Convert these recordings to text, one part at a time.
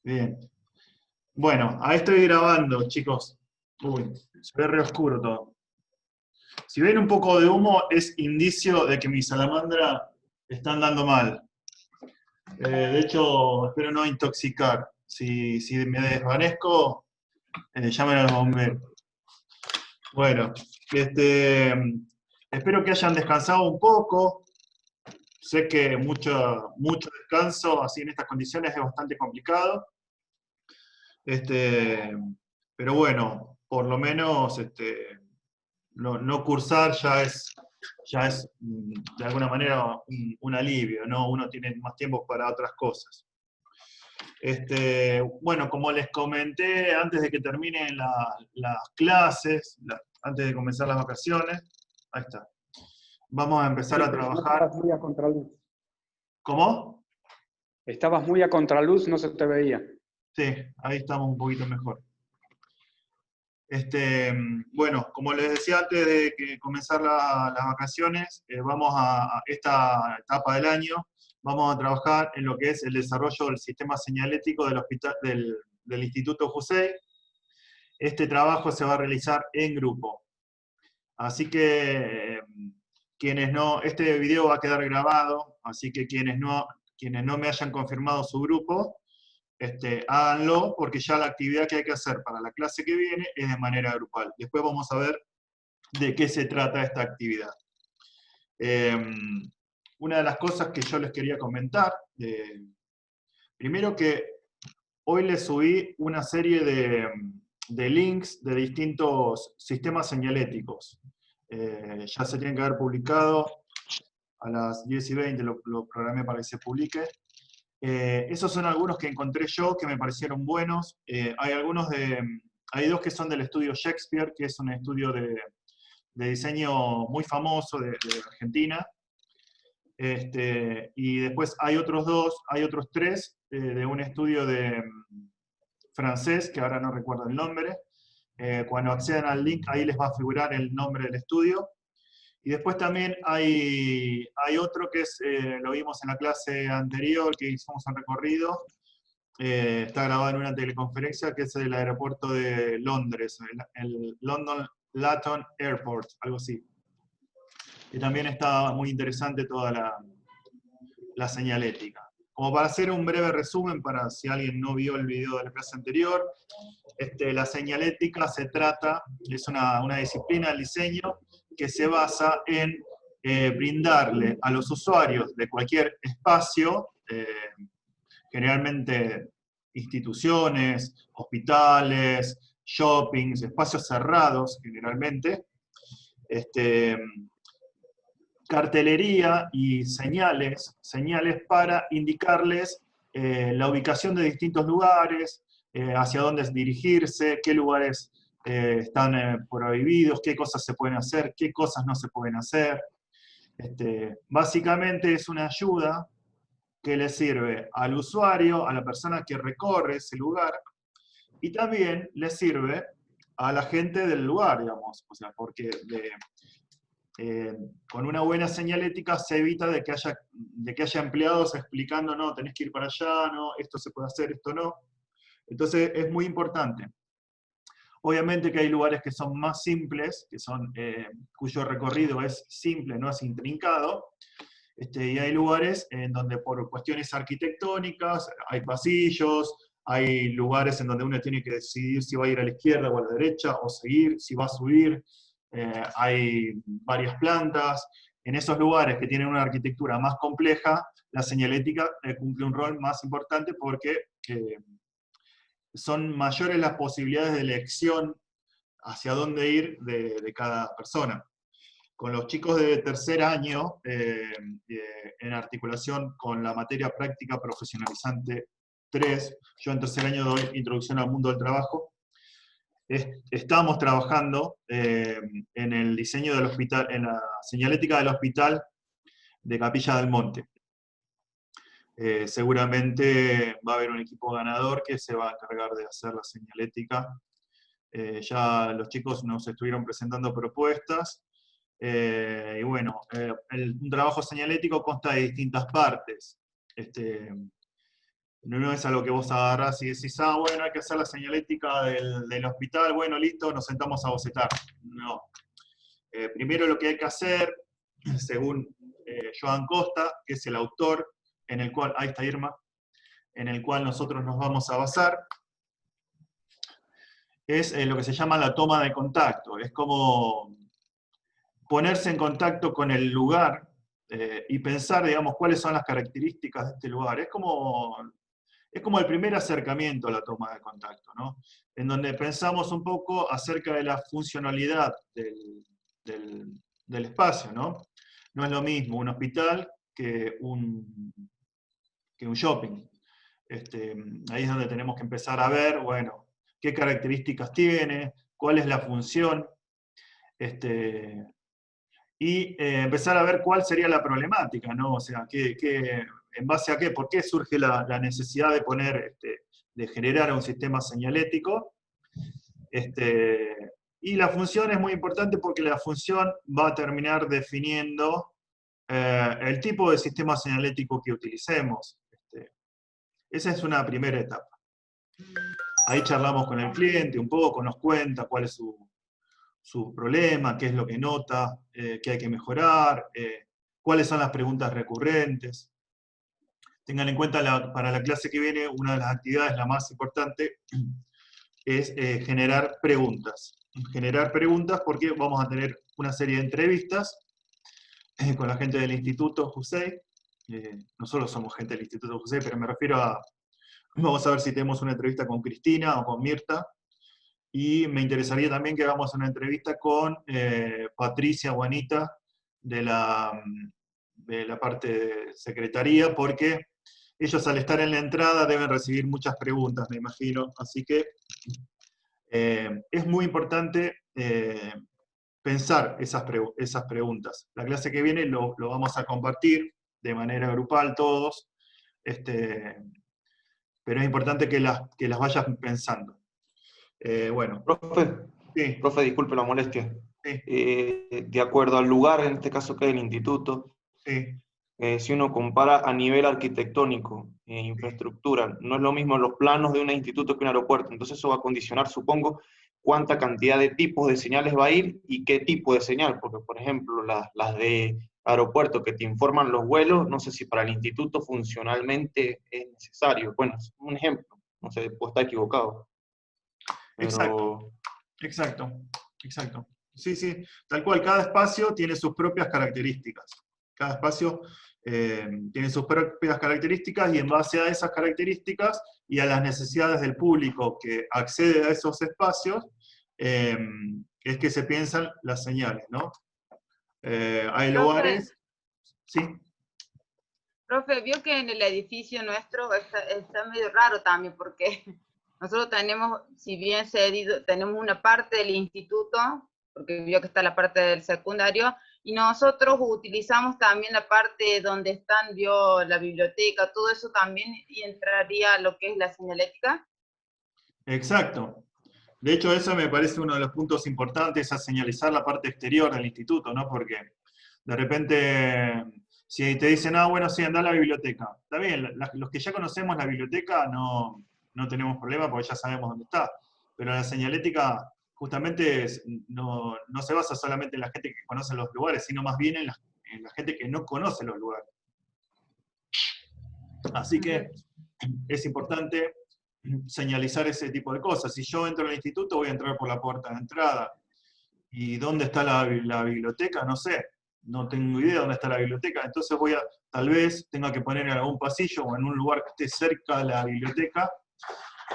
Bien. Bueno, ahí estoy grabando, chicos. Uy, se ve re oscuro todo. Si ven un poco de humo, es indicio de que mi salamandra está andando mal. De hecho, espero no intoxicar. Si me desvanezco, llamen a los bomberos. Bueno, este, espero que hayan descansado un poco. Sé que mucho descanso así en estas condiciones es bastante complicado. Este, pero bueno, por lo menos no cursar ya es de alguna manera un alivio, ¿no? Uno tiene más tiempo para otras cosas. Bueno, como les comenté antes de que terminen las clases, antes de comenzar las vacaciones, ahí está. Vamos a empezar Sí, a pero no trabajar. estabas muy a contraluz. ¿Cómo? Estabas muy a contraluz, no se te veía. Sí, ahí estamos un poquito mejor. Bueno, como les decía antes de que comenzar las vacaciones, vamos a esta etapa del año, vamos a trabajar en lo que es el desarrollo del sistema señalético del Instituto Jusey. Este trabajo se va a realizar en grupo. Así que este video va a quedar grabado, así que quienes no me hayan confirmado su grupo, háganlo, porque ya la actividad que hay que hacer para la clase que viene es de manera grupal. Después vamos a ver de qué se trata esta actividad. Una de las cosas que yo les quería comentar, primero que hoy les subí una serie de links de distintos sistemas señaléticos. Ya se tienen que haber publicado a las 10:20, lo programé para que se publique. Esos son algunos que encontré yo que me parecieron buenos. Hay dos que son del estudio Shakespeare, que es un estudio de diseño muy famoso de Argentina. Y después hay otros tres de un estudio francés, que ahora no recuerdo el nombre. Cuando accedan al link, ahí les va a figurar el nombre del estudio. Y después también hay otro que lo vimos en la clase anterior, que hicimos un recorrido, está grabado en una teleconferencia, que es el aeropuerto de Londres, el London Luton Airport, algo así. Y también está muy interesante toda la señalética. Como para hacer un breve resumen, para si alguien no vio el video de la clase anterior, la señalética es una disciplina del diseño que se basa en brindarle a los usuarios de cualquier espacio, generalmente instituciones, hospitales, shoppings, espacios cerrados generalmente, cartelería y señales para indicarles la ubicación de distintos lugares, hacia dónde dirigirse, qué lugares están prohibidos, qué cosas se pueden hacer, qué cosas no se pueden hacer. Básicamente es una ayuda que le sirve al usuario, a la persona que recorre ese lugar, y también le sirve a la gente del lugar, digamos, o sea, porque con una buena señalética se evita de que haya empleados explicando, no, tenés que ir para allá, no, esto se puede hacer, esto no. Entonces es muy importante. Obviamente que hay lugares que son más simples, cuyo recorrido es simple, no es intrincado, y hay lugares en donde por cuestiones arquitectónicas hay pasillos, hay lugares en donde uno tiene que decidir si va a ir a la izquierda o a la derecha, o seguir, si va a subir. Hay varias plantas. En esos lugares que tienen una arquitectura más compleja, la señalética cumple un rol más importante porque son mayores las posibilidades de elección hacia dónde ir de cada persona. Con los chicos de tercer año, en articulación con la materia práctica profesionalizante 3, yo en tercer año doy Introducción al Mundo del Trabajo, estamos trabajando en el diseño del hospital, en la señalética del hospital de Capilla del Monte. Seguramente va a haber un equipo ganador que se va a encargar de hacer la señalética. Ya los chicos nos estuvieron presentando propuestas. Y bueno, un trabajo señalético consta de distintas partes. No es algo que vos agarrás y decís, ah, bueno, hay que hacer la señalética del hospital, bueno, listo, nos sentamos a bocetar. No. Primero lo que hay que hacer, según Joan Costa, que es el autor, en el cual, ahí está Irma, en el cual nosotros nos vamos a basar, es lo que se llama la toma de contacto. Es como ponerse en contacto con el lugar y pensar, digamos, cuáles son las características de este lugar. Es como el primer acercamiento a la toma de contacto, ¿no? En donde pensamos un poco acerca de la funcionalidad del espacio, ¿no? No es lo mismo un hospital que un shopping. Ahí es donde tenemos que empezar a ver, bueno, qué características tiene, cuál es la función, y empezar a ver cuál sería la problemática, ¿no? O sea, en base a qué, por qué surge la necesidad de poner, de generar un sistema señalético. Y la función es muy importante porque la función va a terminar definiendo el tipo de sistema señalético que utilicemos. Esa es una primera etapa. Ahí charlamos con el cliente un poco, nos cuenta cuál es su problema, qué es lo que nota, qué hay que mejorar, cuáles son las preguntas recurrentes. Tengan en cuenta, para la clase que viene, una de las actividades, la más importante, es generar preguntas. Generar preguntas porque vamos a tener una serie de entrevistas con la gente del Instituto Jusey. Nosotros somos gente del Instituto Jusey, pero me refiero a, vamos a ver si tenemos una entrevista con Cristina o con Mirta, y me interesaría también que hagamos una entrevista con Patricia Juanita de la parte de secretaría, porque ellos al estar en la entrada deben recibir muchas preguntas, me imagino, así que es muy importante pensar esas preguntas. La clase que viene lo vamos a compartir de manera grupal todos, pero es importante que las vayas pensando. Bueno, sí, Profe, disculpe la molestia. sí, De acuerdo al lugar, en este caso que es el instituto, sí. si uno compara a nivel arquitectónico e infraestructura, no es lo mismo los planos de un instituto que un aeropuerto, entonces eso va a condicionar, supongo, cuánta cantidad de tipos de señales va a ir y qué tipo de señal, porque por ejemplo las de aeropuerto que te informan los vuelos, no sé si para el instituto funcionalmente es necesario. Bueno, es un ejemplo, no sé, puedo estar equivocado. Exacto, Pero exacto, exacto. Sí, sí, tal cual, cada espacio tiene sus propias características. Cada espacio tiene sus propias características y en base a esas características y a las necesidades del público que accede a esos espacios, es que se piensan las señales, ¿no? Hay Profe, lugares, sí, profe, vio que en el edificio nuestro está medio raro también, porque nosotros tenemos, si bien cedido, tenemos una parte del instituto, porque vio que está la parte del secundario, y nosotros utilizamos también la parte donde están, vio, la biblioteca, todo eso también, y entraría a lo que es la señalética. exacto. De hecho, eso me parece uno de los puntos importantes, a señalizar la parte exterior del instituto, ¿no? Porque de repente, si te dicen, ah, bueno, sí, anda a la biblioteca. Está bien, los que ya conocemos la biblioteca no tenemos problema porque ya sabemos dónde está. Pero la señalética justamente no se basa solamente en la gente que conoce los lugares, sino más bien en la gente que no conoce los lugares. Así que es importante señalizar ese tipo de cosas. Si yo entro al instituto, voy a entrar por la puerta de entrada. ¿Y dónde está la biblioteca? No sé. No tengo idea dónde está la biblioteca. Entonces tal vez tenga que poner en algún pasillo o en un lugar que esté cerca de la biblioteca,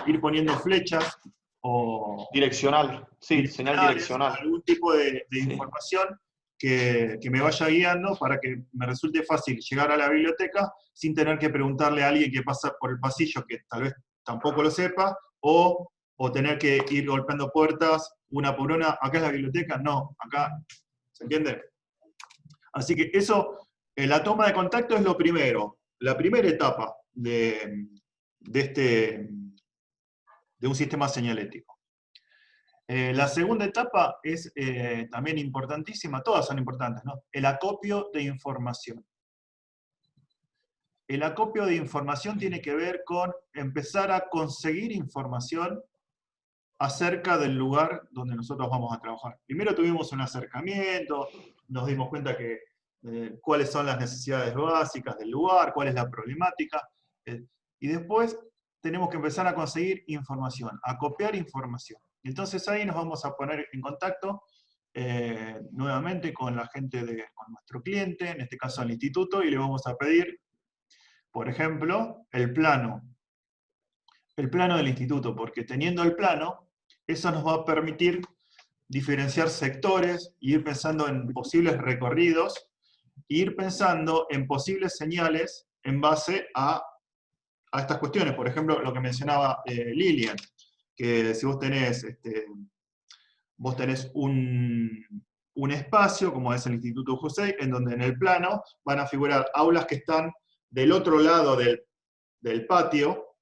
ir poniendo flechas o direccional, sí, señal direccionales, direccional. algún tipo de Sí. información que me vaya guiando para que me resulte fácil llegar a la biblioteca sin tener que preguntarle a alguien que pasa por el pasillo que tal vez tampoco lo sepa, o tener que ir golpeando puertas una por una. ¿Acá es la biblioteca? No, acá. ¿Se entiende? Así que eso, la toma de contacto es lo primero, la primera etapa de un sistema señalético. La segunda etapa es también importantísima, todas son importantes, ¿no? El acopio de información. el acopio de información tiene que ver con empezar a conseguir información acerca del lugar donde nosotros vamos a trabajar. Primero tuvimos un acercamiento, nos dimos cuenta que cuáles son las necesidades básicas del lugar, cuál es la problemática, y después tenemos que empezar a conseguir información, a copiar información. Entonces ahí nos vamos a poner en contacto nuevamente con la gente, con nuestro cliente, en este caso el instituto, y le vamos a pedir, por ejemplo, el plano del instituto, porque teniendo el plano, eso nos va a permitir diferenciar sectores, ir pensando en posibles recorridos, ir pensando en posibles señales en base a estas cuestiones. Por ejemplo, lo que mencionaba Lilian, que si vos tenés, un espacio, como es el Instituto José, en donde en el plano van a figurar aulas que están del otro lado del patio.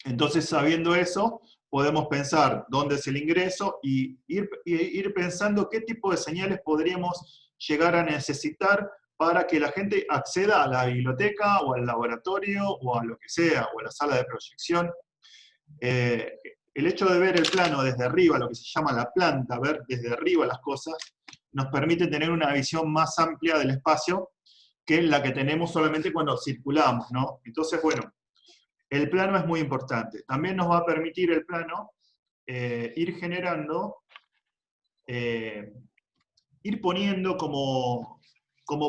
Entonces, sabiendo eso, podemos pensar dónde es el ingreso y ir pensando qué tipo de señales podríamos llegar a necesitar para que la gente acceda a la biblioteca o al laboratorio o a lo que sea, o a la sala de proyección. El hecho de ver el plano desde arriba, lo que se llama la planta, ver desde arriba las cosas, nos permite tener una visión más amplia del espacio que la que tenemos solamente cuando circulamos, ¿no? Entonces, bueno, el plano es muy importante. También nos va a permitir el plano ir generando, ir poniendo como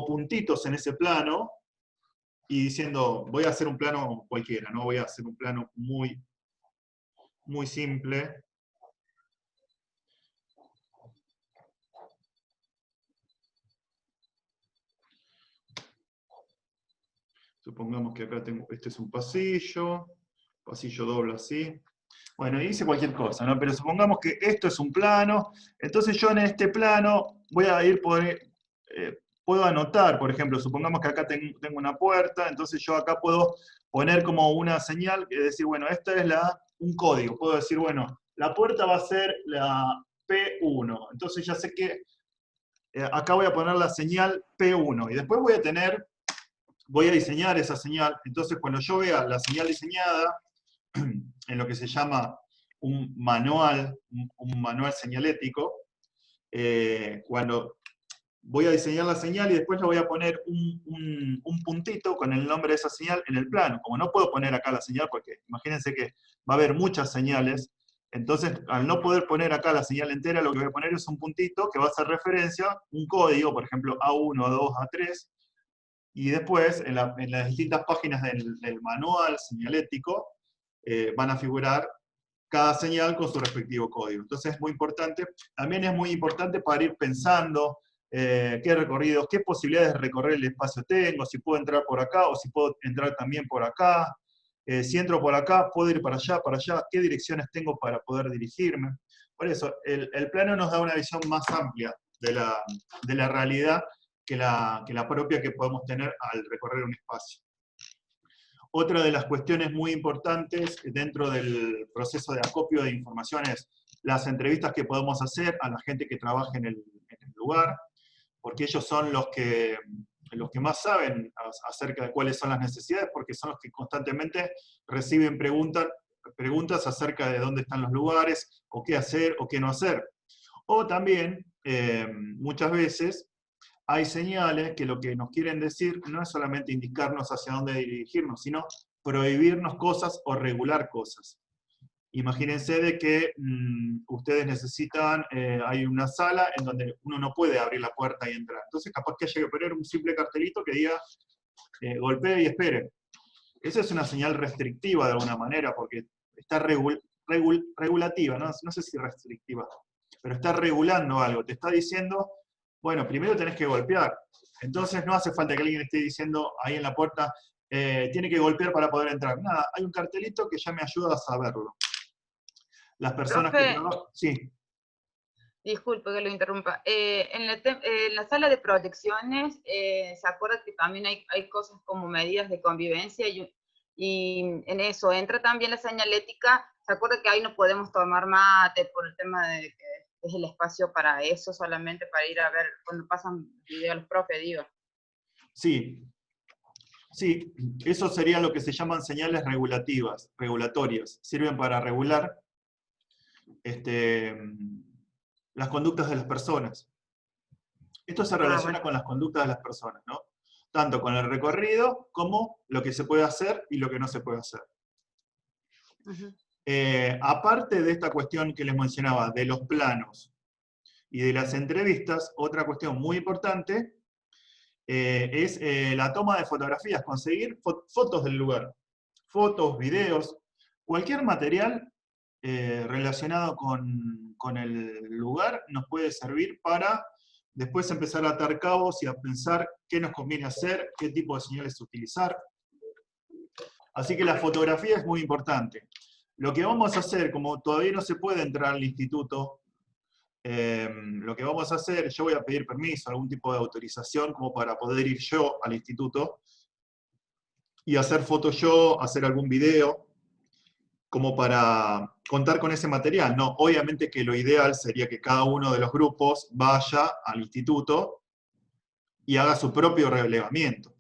puntitos en ese plano y diciendo, voy a hacer un plano cualquiera, no voy a hacer un plano muy simple. Supongamos que acá tengo, este es un pasillo dobla así. Bueno, hice cualquier cosa, ¿no? Pero supongamos que esto es un plano, entonces yo en este plano voy a ir puedo anotar, por ejemplo, supongamos que acá tengo una puerta, entonces yo acá puedo poner como una señal, que decir, bueno, esta es un código, puedo decir, bueno, la puerta va a ser la P1, entonces ya sé que acá voy a poner la señal P1, y después voy a diseñar esa señal, entonces cuando yo vea la señal diseñada, en lo que se llama un manual señalético, cuando voy a diseñar la señal y después le voy a poner un puntito con el nombre de esa señal en el plano. Como no puedo poner acá la señal, porque imagínense que va a haber muchas señales, entonces al no poder poner acá la señal entera, lo que voy a poner es un puntito que va a hacer referencia, un código, por ejemplo, A1, A2, A3, y después en las distintas páginas del manual señalético van a figurar cada señal con su respectivo código. Entonces es muy importante. También es muy importante para ir pensando qué recorridos, qué posibilidades de recorrer el espacio tengo, si puedo entrar por acá o si puedo entrar también por acá. Si entro por acá, puedo ir para allá, qué direcciones tengo para poder dirigirme. Por eso, el plano nos da una visión más amplia de la realidad que la propia que podemos tener al recorrer un espacio. Otra de las cuestiones muy importantes dentro del proceso de acopio de información es las entrevistas que podemos hacer a la gente que trabaja en el lugar, porque ellos son los que más saben acerca de cuáles son las necesidades, porque son los que constantemente reciben preguntas acerca de dónde están los lugares, o qué hacer o qué no hacer. O también, muchas veces, hay señales que lo que nos quieren decir no es solamente indicarnos hacia dónde dirigirnos, sino prohibirnos cosas o regular cosas. Imagínense de que ustedes necesitan, hay una sala en donde uno no puede abrir la puerta y entrar. Entonces capaz que haya que poner un simple cartelito que diga, golpee y espere. Esa es una señal restrictiva de alguna manera, porque está regulativa, no sé si restrictiva, pero está regulando algo, te está diciendo, bueno, primero tenés que golpear. Entonces no hace falta que alguien esté diciendo ahí en la puerta, tiene que golpear para poder entrar. Nada, hay un cartelito que ya me ayuda a saberlo. Las personas Profe, que trabajan... Sí. disculpe que lo interrumpa. En la sala de proyecciones, ¿se acuerda que también hay cosas como medidas de convivencia? Y en eso entra también la señalética. ¿Se acuerda que ahí no podemos tomar mate por el tema de que es el espacio para eso, solamente para ir a ver cuando pasan videos los profes, digo? Sí. Sí, eso sería lo que se llaman señales regulatorias. Sirven para regular las conductas de las personas. Esto se relaciona con las conductas de las personas, ¿no? Tanto con el recorrido como lo que se puede hacer y lo que no se puede hacer. Aparte de esta cuestión que les mencionaba, de los planos y de las entrevistas, otra cuestión muy importante es la toma de fotografías, conseguir fotos del lugar. Fotos, videos, cualquier material relacionado con el lugar nos puede servir para después empezar a atar cabos y a pensar qué nos conviene hacer, qué tipo de señales utilizar. Así que la fotografía es muy importante. Lo que vamos a hacer, como todavía no se puede entrar al instituto, lo que vamos a hacer, yo voy a pedir permiso, algún tipo de autorización como para poder ir yo al instituto y hacer fotos yo, hacer algún video, como para contar con ese material. No, obviamente que lo ideal sería que cada uno de los grupos vaya al instituto y haga su propio relevamiento.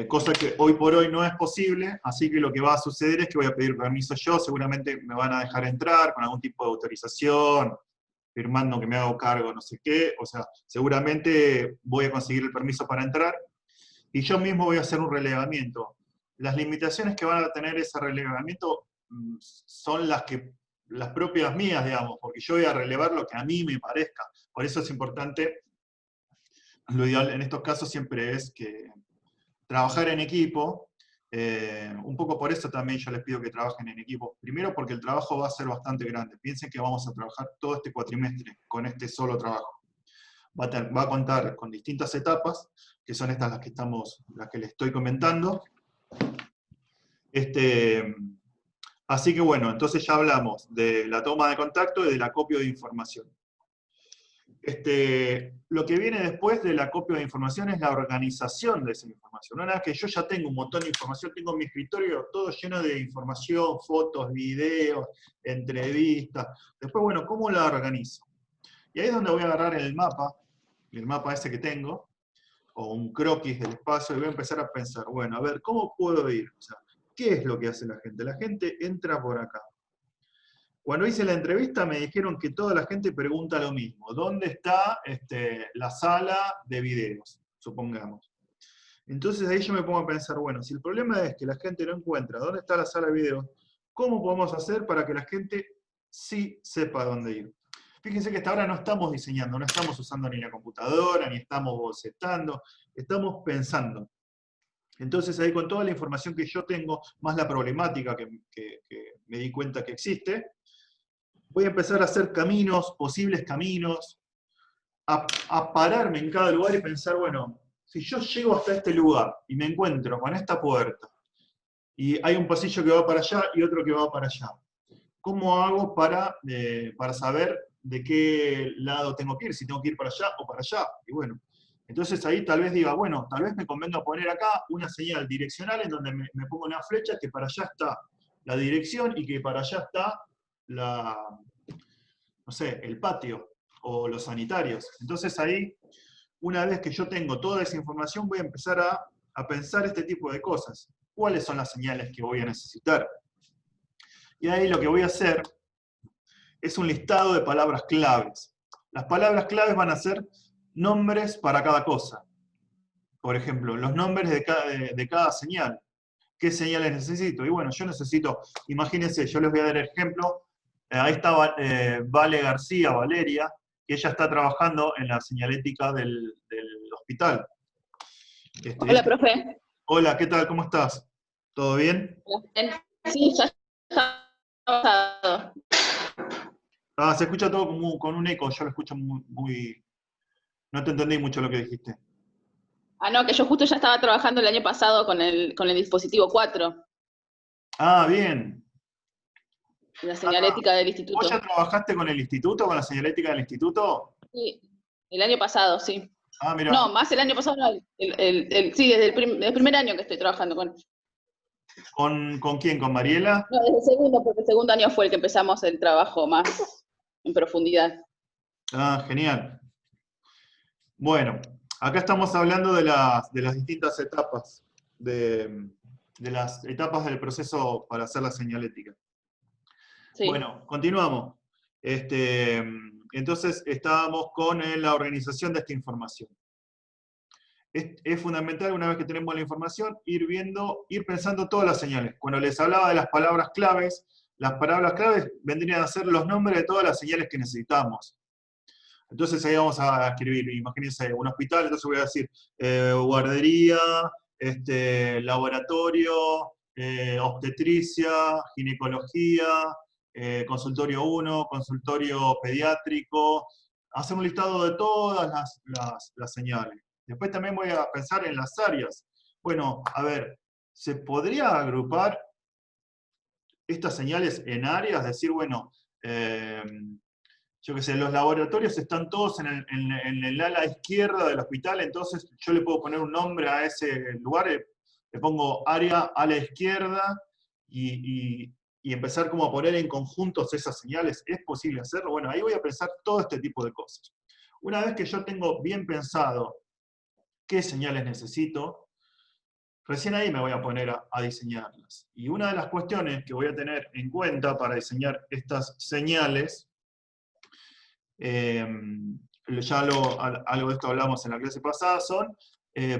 Cosa que hoy por hoy no es posible, así que lo que va a suceder es que voy a pedir permiso yo, seguramente me van a dejar entrar con algún tipo de autorización, firmando que me hago cargo, no sé qué, o sea, seguramente voy a conseguir el permiso para entrar, y yo mismo voy a hacer un relevamiento. Las limitaciones que van a tener ese relevamiento son las propias mías, digamos, porque yo voy a relevar lo que a mí me parezca. Por eso es importante, lo ideal en estos casos siempre es que trabajar en equipo, un poco por eso también yo les pido que trabajen en equipo. Primero porque el trabajo va a ser bastante grande. Piensen que vamos a trabajar todo este cuatrimestre con este solo trabajo. Va a contar con distintas etapas, que son estas las que les estoy comentando. Así que bueno, entonces ya hablamos de la toma de contacto y del acopio de información. Lo que viene después del acopio de información es la organización de esa información. Una vez que yo ya tengo un montón de información, tengo mi escritorio todo lleno de información, fotos, videos, entrevistas. Después, bueno, ¿cómo la organizo? Y ahí es donde voy a agarrar el mapa ese que tengo, o un croquis del espacio, y voy a empezar a pensar, bueno, a ver, ¿cómo puedo ir? O sea, ¿qué es lo que hace la gente? La gente entra por acá. Cuando hice la entrevista me dijeron que toda la gente pregunta lo mismo. ¿Dónde está la sala de videos? Supongamos. Entonces ahí yo me pongo a pensar, bueno, si el problema es que la gente no encuentra dónde está la sala de videos, ¿cómo podemos hacer para que la gente sí sepa dónde ir? Fíjense que hasta ahora no estamos diseñando, no estamos usando ni la computadora, ni estamos bocetando, estamos pensando. Entonces ahí con toda la información que yo tengo, más la problemática que me di cuenta que existe, voy a empezar a hacer caminos, posibles caminos, a pararme en cada lugar y pensar, bueno, si yo llego hasta este lugar y me encuentro con esta puerta, y hay un pasillo que va para allá y otro que va para allá, ¿cómo hago para saber de qué lado tengo que ir? Si tengo que ir para allá o para allá. Y bueno, entonces ahí tal vez diga, bueno, tal vez me convenga poner acá una señal direccional en donde me pongo una flecha que para allá está la dirección y que para allá está no sé, el patio o los sanitarios. Entonces ahí, una vez que yo tengo toda esa información, voy a empezar a pensar este tipo de cosas. ¿Cuáles son las señales que voy a necesitar? Y ahí lo que voy a hacer es un listado de palabras claves. Las palabras claves van a ser nombres para cada cosa. Por ejemplo, los nombres de cada señal. ¿Qué señales necesito? Y bueno, yo necesito, imagínense, yo les voy a dar el ejemplo. Ahí está Vale García, Valeria, que ella está trabajando en la señalética del hospital. Hola, profe. Hola, ¿qué tal? ¿Cómo estás? ¿Todo bien? Sí, ya está pasado. Ah, se escucha todo como con un eco, yo lo escucho muy... No te entendí mucho lo que dijiste. Ah, no, que yo justo ya estaba trabajando el año pasado con el dispositivo 4, Ah, bien. la señalética del instituto. ¿Vos ya trabajaste con el instituto, con la señalética del instituto? Sí, el año pasado, sí. Ah, mira. No, más el año pasado, no, sí, desde el primer año que estoy trabajando con. ¿Con quién? ¿Con Mariela? No, desde el segundo, porque el segundo año fue el que empezamos el trabajo más en profundidad. Ah, genial. Bueno, acá estamos hablando de las distintas etapas de las etapas del proceso para hacer la señalética. Sí. Bueno, continuamos. Entonces estábamos con la organización de esta información. Es fundamental, una vez que tenemos la información, ir pensando todas las señales. Cuando les hablaba de las palabras claves vendrían a ser los nombres de todas las señales que necesitamos. Entonces ahí vamos a escribir, imagínense, un hospital, entonces voy a decir guardería, laboratorio, obstetricia, ginecología, consultorio 1, consultorio pediátrico, hacer un listado de todas las señales. Después también voy a pensar en las áreas. Bueno, a ver, ¿se podría agrupar estas señales en áreas? Decir, bueno, yo qué sé, los laboratorios están todos en el ala izquierda del hospital, entonces yo le puedo poner un nombre a ese lugar, le pongo área a la izquierda y empezar como a poner en conjuntos esas señales. ¿Es posible hacerlo? Bueno, ahí voy a pensar todo este tipo de cosas. Una vez que yo tengo bien pensado qué señales necesito, recién ahí me voy a poner a diseñarlas. Y una de las cuestiones que voy a tener en cuenta para diseñar estas señales, algo de esto hablamos en la clase pasada, son,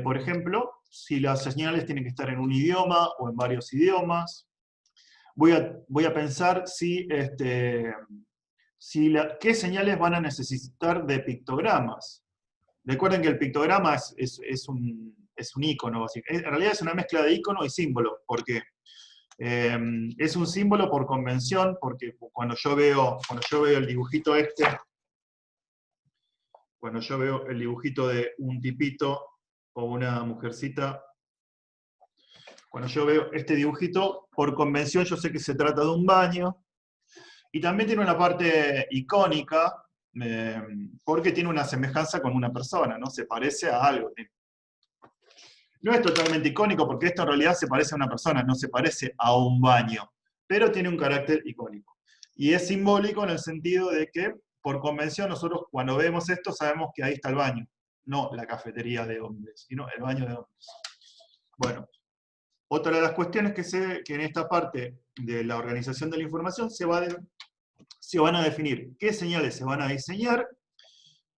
por ejemplo, si las señales tienen que estar en un idioma o en varios idiomas. Voy a pensar qué señales van a necesitar de pictogramas. Recuerden que el pictograma es un icono, en realidad es una mezcla de icono y símbolo, porque es un símbolo por convención, porque cuando yo veo el dibujito cuando yo veo el dibujito de un tipito o una mujercita, cuando yo veo este dibujito, por convención yo sé que se trata de un baño, y también tiene una parte icónica, porque tiene una semejanza con una persona, ¿no? Se parece a algo. No es totalmente icónico, porque esto en realidad se parece a una persona, no se parece a un baño, pero tiene un carácter icónico. Y es simbólico en el sentido de que, por convención, nosotros cuando vemos esto sabemos que ahí está el baño, no la cafetería de hombres, sino el baño de hombres. Bueno, otra de las cuestiones que en esta parte de la organización de la información se van a definir qué señales se van a diseñar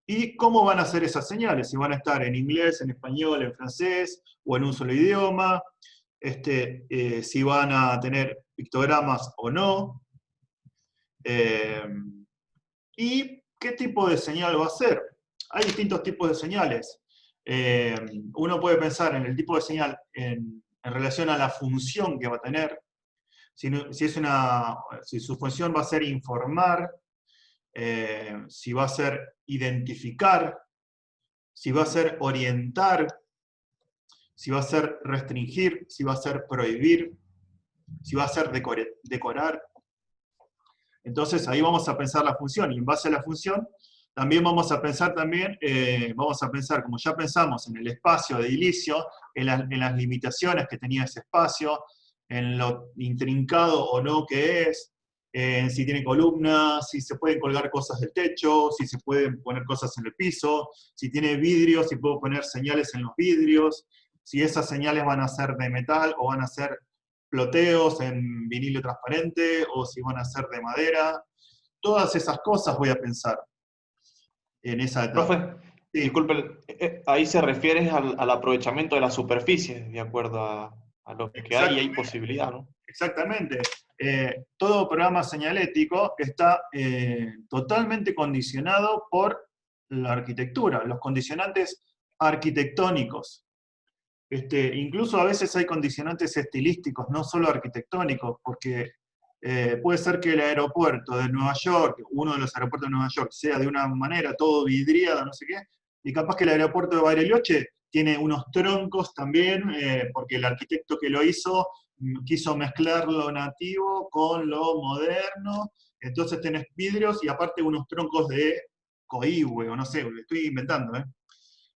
y cómo van a ser esas señales, si van a estar en inglés, en español, en francés o en un solo idioma, si van a tener pictogramas o no, y qué tipo de señal va a ser. Hay distintos tipos de señales. Uno puede pensar en el tipo de señal en relación a la función que va a tener, si su función va a ser informar, si va a ser identificar, si va a ser orientar, si va a ser restringir, si va a ser prohibir, si va a ser decorar. Entonces ahí vamos a pensar la función, y en base a la función también vamos a pensar como ya pensamos en el espacio de edilicio, en las limitaciones que tenía ese espacio, en lo intrincado o no que es, si tiene columnas, si se pueden colgar cosas del techo, si se pueden poner cosas en el piso, si tiene vidrios, si puedo poner señales en los vidrios, si esas señales van a ser de metal o van a ser ploteos en vinilo transparente, o si van a ser de madera. Todas esas cosas voy a pensar en esa etapa. Profe, Sí. disculpe, ahí se refiere al aprovechamiento de la superficie, de acuerdo a lo que hay posibilidad, ¿no? Exactamente. Todo programa señalético está totalmente condicionado por la arquitectura, los condicionantes arquitectónicos. Incluso a veces hay condicionantes estilísticos, no solo arquitectónicos, porque puede ser que el aeropuerto de Nueva York, uno de los aeropuertos de Nueva York, sea de una manera todo vidriado, no sé qué, y capaz que el aeropuerto de Bariloche tiene unos troncos también, porque el arquitecto que lo hizo quiso mezclar lo nativo con lo moderno, entonces tenés vidrios y aparte unos troncos de coihue, o no sé, lo estoy inventando,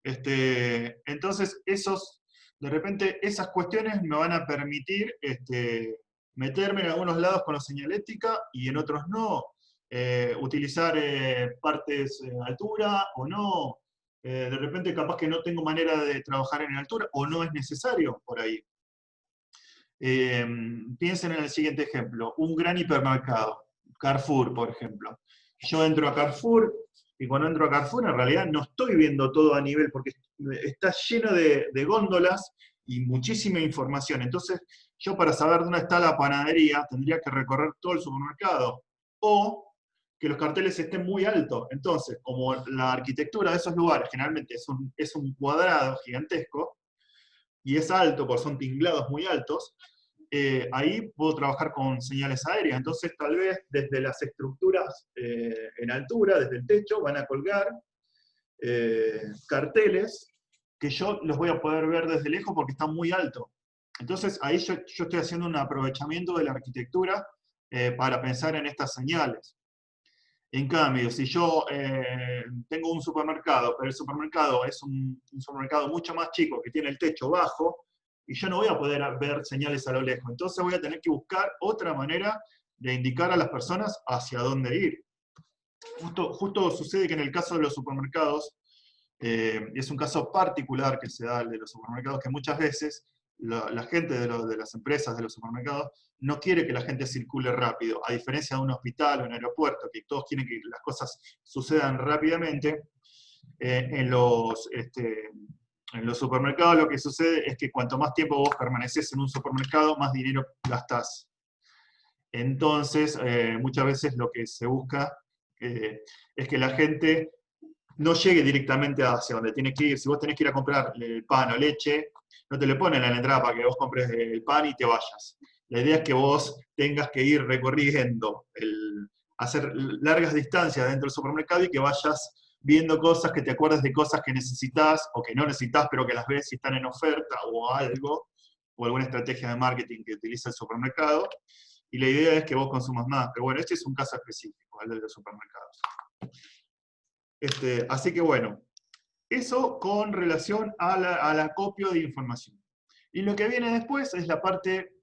entonces de repente esas cuestiones me van a permitir meterme en algunos lados con la señalética y en otros no, utilizar partes en altura o no, de repente capaz que no tengo manera de trabajar en altura o no es necesario por ahí. Piensen en el siguiente ejemplo, un gran hipermercado, Carrefour, por ejemplo. Yo entro a Carrefour, y cuando entro a Carrefour en realidad no estoy viendo todo a nivel, porque está lleno de góndolas y muchísima información. Entonces, yo para saber dónde está la panadería, tendría que recorrer todo el supermercado. O que los carteles estén muy altos. Entonces, como la arquitectura de esos lugares generalmente es un cuadrado gigantesco, y es alto, porque son tinglados muy altos, ahí puedo trabajar con señales aéreas. Entonces, tal vez desde las estructuras en altura, desde el techo, van a colgar carteles que yo los voy a poder ver desde lejos porque están muy altos. Entonces, ahí yo estoy haciendo un aprovechamiento de la arquitectura para pensar en estas señales. En cambio, si yo tengo un supermercado, pero el supermercado es un supermercado mucho más chico, que tiene el techo bajo, y yo no voy a poder ver señales a lo lejos. Entonces voy a tener que buscar otra manera de indicar a las personas hacia dónde ir. Justo sucede que en el caso de los supermercados, es un caso particular que se da el de los supermercados, que muchas veces la gente de las empresas de los supermercados no quiere que la gente circule rápido, a diferencia de un hospital o un aeropuerto, que todos quieren que las cosas sucedan rápidamente. En los supermercados lo que sucede es que cuanto más tiempo vos permaneces en un supermercado, más dinero gastás. Entonces, muchas veces lo que se busca es que la gente no llegue directamente hacia donde tiene que ir. Si vos tenés que ir a comprar pan o leche, no te le ponen en la entrada para que vos compres el pan y te vayas. La idea es que vos tengas que ir recorriendo, hacer largas distancias dentro del supermercado y que vayas viendo cosas, que te acuerdes de cosas que necesitas o que no necesitas, pero que las ves si están en oferta o algo, o alguna estrategia de marketing que utiliza el supermercado. Y la idea es que vos consumas más. Pero bueno, este es un caso específico, el de los supermercados. Así que bueno, eso con relación al acopio de información. Y lo que viene después es la parte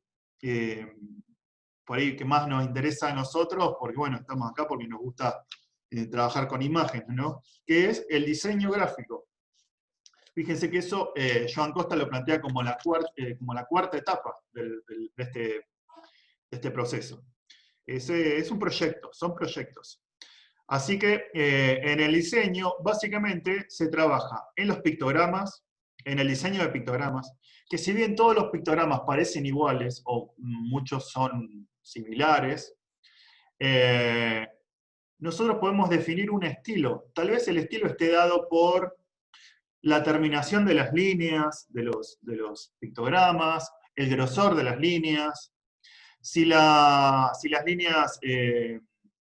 por ahí que más nos interesa a nosotros, porque bueno, estamos acá porque nos gusta trabajar con imágenes, ¿no? Que es el diseño gráfico. Fíjense que eso Joan Costa lo plantea como la cuarta etapa de este proceso. Es un proyecto, son proyectos. Así que en el diseño, básicamente, se trabaja en los pictogramas, en el diseño de pictogramas, que si bien todos los pictogramas parecen iguales, o muchos son similares, nosotros podemos definir un estilo. Tal vez el estilo esté dado por la terminación de las líneas, de los pictogramas, el grosor de las líneas, si las líneas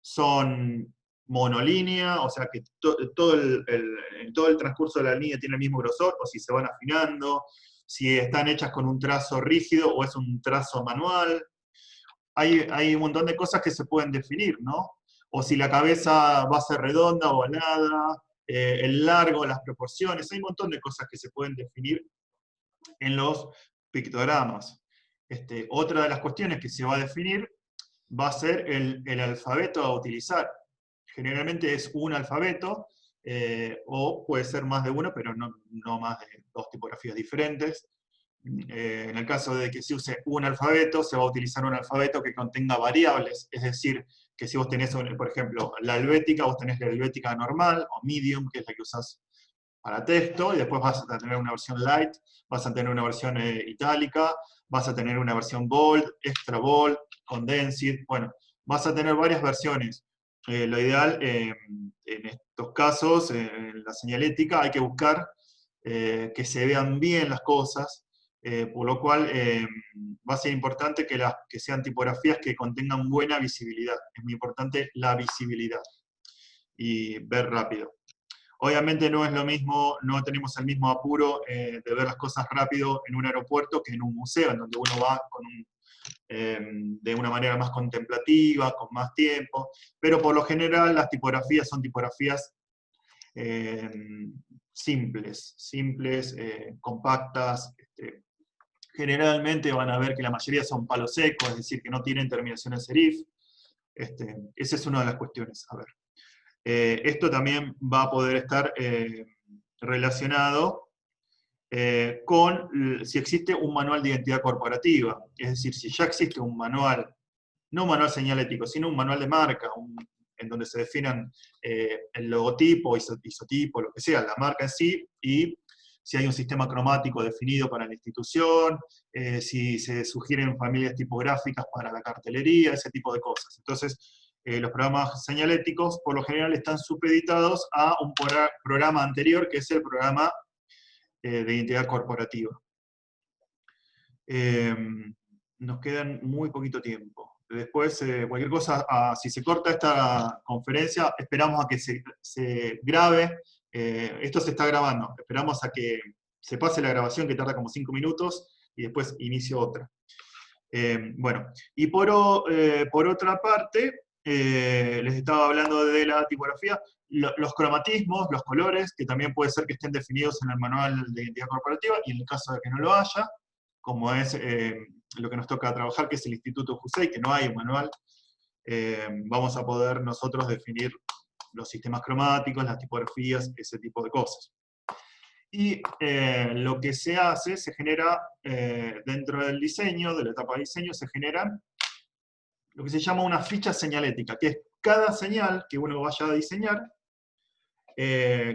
son monolínea, o sea que todo el transcurso de la línea tiene el mismo grosor, o si se van afinando, si están hechas con un trazo rígido o es un trazo manual. Hay un montón de cosas que se pueden definir, ¿no? O si la cabeza va a ser redonda o ovalada, el largo, las proporciones, hay un montón de cosas que se pueden definir en los pictogramas. Otra de las cuestiones que se va a definir va a ser el alfabeto a utilizar. Generalmente es un alfabeto, o puede ser más de uno, pero no más de dos tipografías diferentes. En el caso de que se use un alfabeto, se va a utilizar un alfabeto que contenga variables, es decir, que si vos tenés, por ejemplo, la helvética, vos tenés la helvética normal, o medium, que es la que usás para texto, y después vas a tener una versión light, vas a tener una versión itálica, vas a tener una versión bold, extra bold, condensed, bueno, vas a tener varias versiones. Lo ideal, en estos casos, en la señalética, hay que buscar que se vean bien las cosas, por lo cual va a ser importante que sean tipografías que contengan buena visibilidad. Es muy importante la visibilidad y ver rápido. Obviamente no es lo mismo, no tenemos el mismo apuro de ver las cosas rápido en un aeropuerto que en un museo, en donde uno va de una manera más contemplativa, con más tiempo, pero por lo general las tipografías son tipografías simples, compactas. Generalmente van a ver que la mayoría son palos secos, es decir, que no tienen terminación en serif. Esa es una de las cuestiones. A ver. Esto también va a poder estar relacionado si existe un manual de identidad corporativa. Es decir, si ya existe un manual, no un manual señalético, sino un manual de marca, en donde se definan el logotipo, isotipo, lo que sea, la marca en sí, y si hay un sistema cromático definido para la institución, si se sugieren familias tipográficas para la cartelería, ese tipo de cosas. Entonces, los programas señaléticos, por lo general, están supeditados a un programa anterior, que es el programa de identidad corporativa. Nos quedan muy poquito tiempo. Después, cualquier cosa, si se corta esta conferencia, esperamos a que se grabe. Esto se está grabando. Esperamos a que se pase la grabación, que tarda como 5 minutos, y después inicio otra. Bueno, y por otra parte, les estaba hablando de la tipografía, los cromatismos, los colores, que también puede ser que estén definidos en el manual de identidad corporativa, y en el caso de que no lo haya, como es lo que nos toca trabajar, que es el Instituto Jusey, que no hay un manual, vamos a poder nosotros definir los sistemas cromáticos, las tipografías, ese tipo de cosas. Y lo que se hace, se genera dentro del diseño, de la etapa de diseño, se generan lo que se llama una ficha señalética, que es cada señal que uno vaya a diseñar,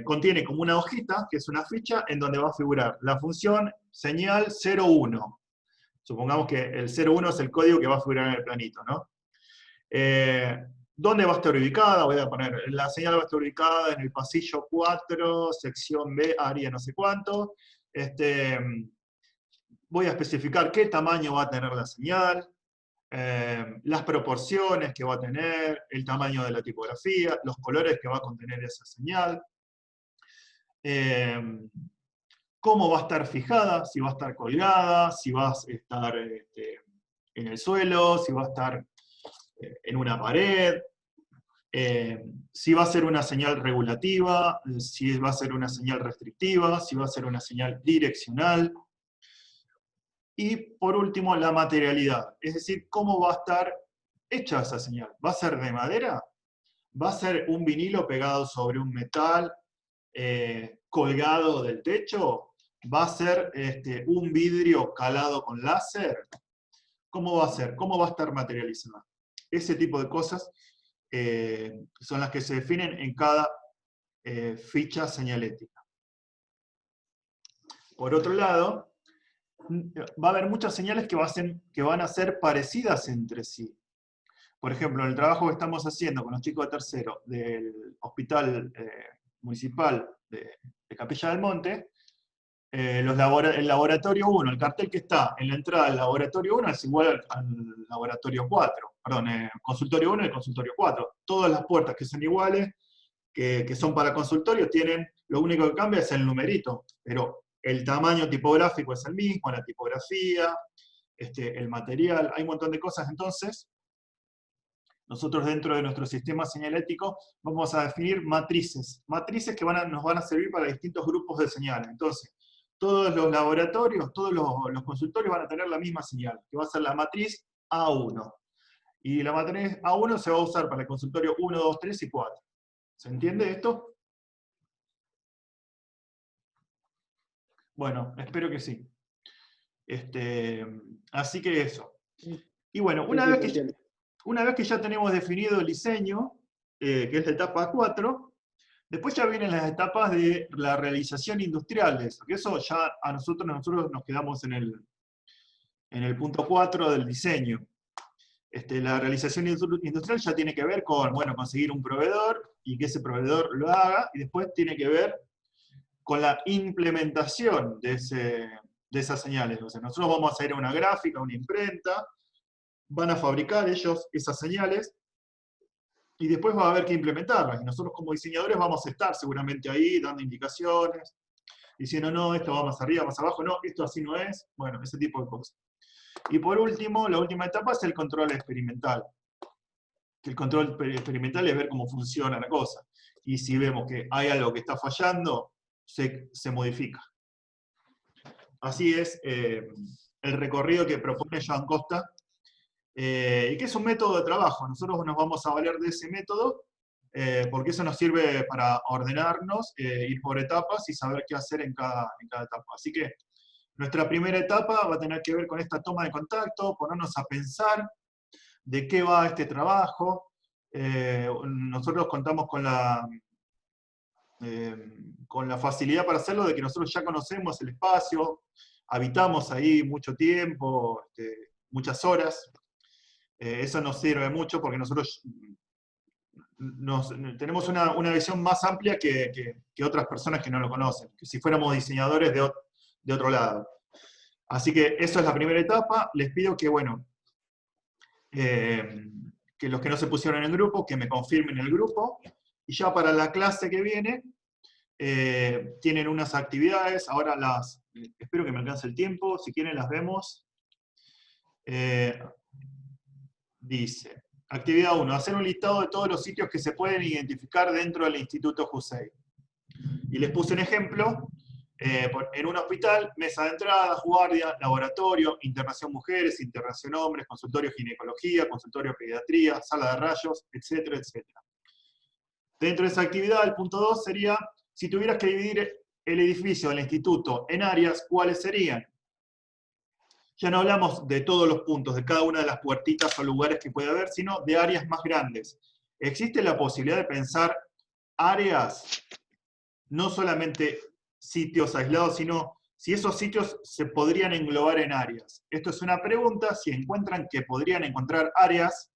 contiene como una hojita, que es una ficha, en donde va a figurar la función señal 01. Supongamos que el 01 es el código que va a figurar en el planito, ¿no? ¿Dónde va a estar ubicada? Voy a poner, la señal va a estar ubicada en el pasillo 4, sección B, área no sé cuánto. Voy a especificar qué tamaño va a tener la señal, las proporciones que va a tener, el tamaño de la tipografía, los colores que va a contener esa señal, cómo va a estar fijada, si va a estar colgada, si va a estar en el suelo, si va a estar en una pared, si va a ser una señal regulativa, si va a ser una señal restrictiva, si va a ser una señal direccional. Y por último, la materialidad, es decir, cómo va a estar hecha esa señal. ¿Va a ser de madera? ¿Va a ser un vinilo pegado sobre un metal colgado del techo? ¿Va a ser un vidrio calado con láser? ¿Cómo va a ser? ¿Cómo va a estar materializada? Ese tipo de cosas son las que se definen en cada ficha señalética. Por otro lado, va a haber muchas señales que van a ser parecidas entre sí. Por ejemplo, en el trabajo que estamos haciendo con los chicos de tercero del Hospital Municipal de Capilla del Monte, el laboratorio 1, el cartel que está en la entrada del laboratorio 1 es igual al laboratorio 4, perdón, consultorio 1 y consultorio 4. Todas las puertas que son iguales, que son para consultorio, lo único que cambia es el numerito, pero el tamaño tipográfico es el mismo, la tipografía, el material, hay un montón de cosas. Entonces, nosotros dentro de nuestro sistema señalético vamos a definir matrices que nos van a servir para distintos grupos de señales. Entonces, todos los laboratorios, todos los consultorios van a tener la misma señal, que va a ser la matriz A1. Y la matriz A1 se va a usar para el consultorio 1, 2, 3 y 4. ¿Se entiende esto? Bueno, espero que sí. Así que eso. Y bueno, una vez que ya tenemos definido el diseño, que es la etapa 4, después ya vienen las etapas de la realización industrial de eso, que eso ya nosotros nos quedamos en el punto 4 del diseño. La realización industrial ya tiene que ver con, bueno, conseguir un proveedor y que ese proveedor lo haga, y después tiene que ver con la implementación de esas señales. O sea, nosotros vamos a ir a una gráfica, a una imprenta, van a fabricar ellos esas señales, y después va a haber que implementarlas. Y nosotros como diseñadores vamos a estar seguramente ahí dando indicaciones, diciendo, no, esto va más arriba, más abajo, no, esto así no es, bueno, ese tipo de cosas. Y por último, la última etapa es el control experimental. Que el control experimental es ver cómo funciona la cosa. Y si vemos que hay algo que está fallando, se modifica. Así es el recorrido que propone Joan Costa, y que es un método de trabajo. Nosotros nos vamos a valer de ese método porque eso nos sirve para ordenarnos, ir por etapas y saber qué hacer en cada etapa. Así que nuestra primera etapa va a tener que ver con esta toma de contacto, ponernos a pensar de qué va este trabajo. Nosotros contamos con la facilidad para hacerlo de que nosotros ya conocemos el espacio, habitamos ahí mucho tiempo, muchas horas. Eso nos sirve mucho porque nosotros tenemos una visión más amplia que otras personas que no lo conocen, que si fuéramos diseñadores de otro lado. Así que eso es la primera etapa. Les pido que, bueno, que los que no se pusieron en el grupo, que me confirmen el grupo, y ya para la clase que viene, tienen unas actividades, ahora espero que me alcance el tiempo, si quieren las vemos. Dice, actividad 1, hacer un listado de todos los sitios que se pueden identificar dentro del Instituto Jusey. Y les puse un ejemplo, en un hospital, mesa de entradas, guardia, laboratorio, internación mujeres, internación hombres, consultorio ginecología, consultorio pediatría, sala de rayos, etcétera, etcétera. Dentro de esa actividad, el punto 2 sería, si tuvieras que dividir el edificio del instituto en áreas, ¿cuáles serían? Ya no hablamos de todos los puntos, de cada una de las puertitas o lugares que puede haber, sino de áreas más grandes. ¿Existe la posibilidad de pensar áreas, no solamente sitios aislados, sino si esos sitios se podrían englobar en áreas? Esto es una pregunta, si encuentran que podrían encontrar áreas,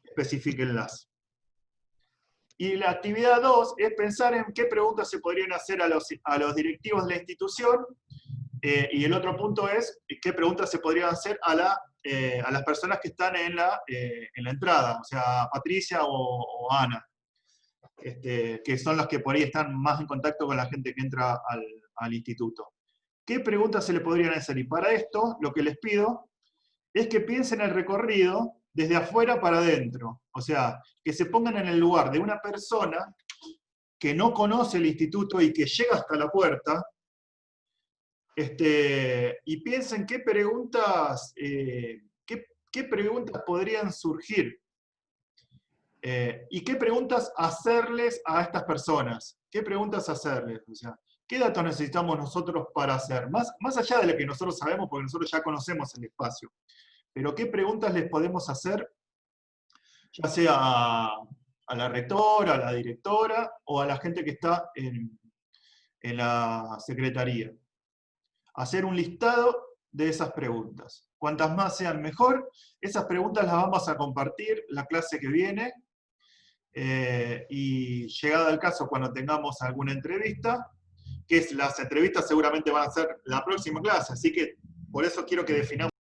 especifíquenlas. Y la actividad 2 es pensar en qué preguntas se podrían hacer a los directivos de la institución, y el otro punto es qué preguntas se podrían hacer a las personas que están en la entrada, o sea, Patricia o Ana, que son las que por ahí están más en contacto con la gente que entra al instituto. ¿Qué preguntas se le podrían hacer? Y para esto, lo que les pido es que piensen el recorrido desde afuera para adentro. O sea, que se pongan en el lugar de una persona que no conoce el instituto y que llega hasta la puerta, y piensen qué preguntas podrían surgir. Y qué preguntas hacerles a estas personas. ¿Qué preguntas hacerles? O sea, ¿qué datos necesitamos nosotros para hacer? Más allá de lo que nosotros sabemos, porque nosotros ya conocemos el espacio. Pero ¿qué preguntas les podemos hacer? Ya sea a la rectora, a la directora, o a la gente que está en la secretaría. Hacer un listado de esas preguntas. Cuantas más sean mejor. Esas preguntas las vamos a compartir la clase que viene, y llegado el caso cuando tengamos alguna entrevista, que las entrevistas seguramente van a ser la próxima clase, así que por eso quiero que definamos